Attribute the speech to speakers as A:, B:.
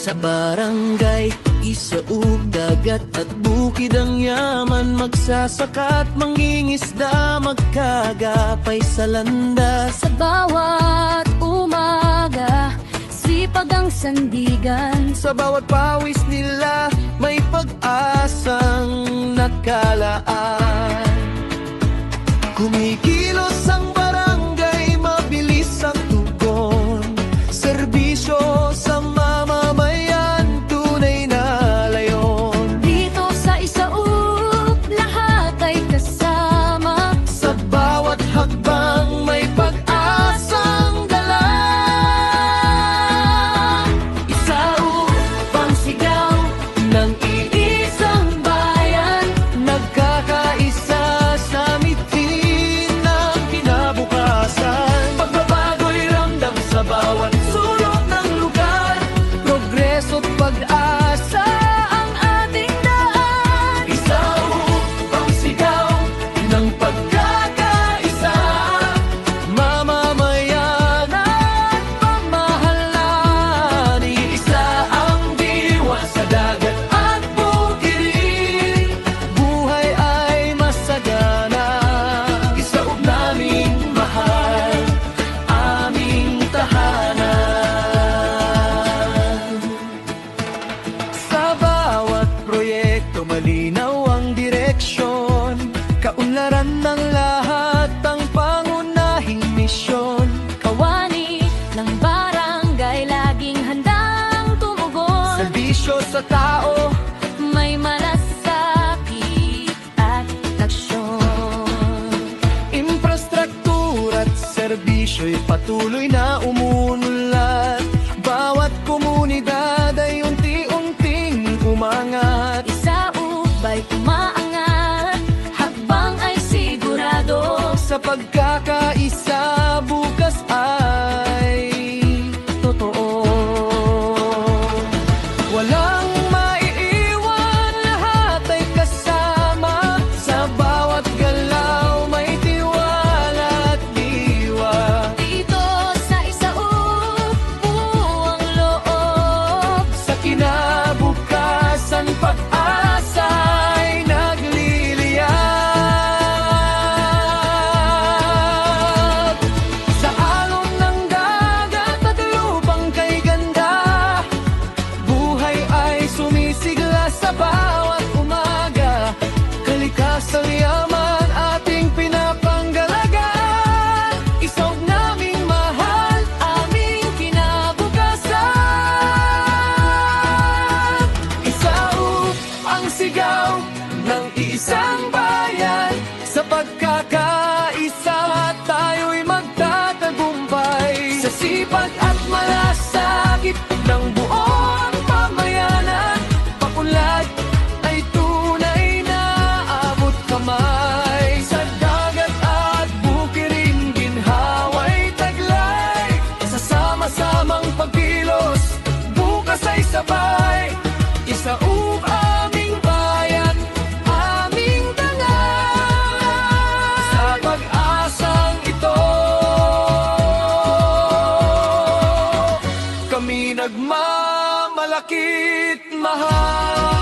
A: Sa barangay, isaog, dagat at bukid ang yaman. Magsasaka at mangingisda, magkagapay sa landas.
B: Sa bawat umaga, sipag ang sandigan.
A: Sa bawat pawis nila, may pag-asang nakalaan. Kumikilos ang barangay, mabilis ang tugon. Serbisyo sa mamamayan, tunay na layon.
B: Dito sa isaog, lahat ay kasama.
A: Sa bawat hakbang, may pag-asang dala. Isaog, pangsigaw ng iisang bayan. Nagkakaisa sa mitin ng kinabukasan. Pagbabago'y ramdam sa bawat sulok ng lugar. Progreso't pag-asa ang ating daan. Isaog, pangsigaw ng pagkakaisa. Mamamayan at pamahalaan. Iisa ang diwa sa dagat at bukirin. Buhay ay masagana. Isaog naming mahal, aming tahanan. Sa bawat proyekto, malinaw ang direksyon. Kaunlaran ng lahat ang pangunahing misyon.
B: Kawani ng barangay, laging handang tumugon.
A: Serbisyo sa tao,
B: May malasakit at aksyon.
A: infrastruktura at serbisyo'y patuloy na umunlad. Bawat komunidad ay unti-unting umangat.
B: Isaog ba'y umaangat, hakbang ay sigurado.
A: Sa pagkakaisa, bukas ay totoo. Walang maiiwan, lahat ay kasama. Sa bawat galaw, may tiwala at diwa.
B: Dito sa isaog, buong loob.
A: Sa kinabukasan, pag-asa ay nagliliyab. Sa alon ng dagat at lupang kay ganda, buhay ay sumisigla sa bawat umaga. Kalikasan yaman ating pinapanggalagan. Isaog naming mahal, aming kinabukasan. Isaog ang sigaw ng isang bayan. Sa pagkakaisa, tayo'y magtatagumpay. Sa sipag at malasakit ng buong pamayanan, paunlad ay tunay na abot kamay. Sa dagat at bukirin, ginhawa'y taglay. Sa sama-samang pagkilos, bukas ay sabay. Isaog aming bayan, aming tangan. Sa pag-asang ito, kami nagmamalakit mahal.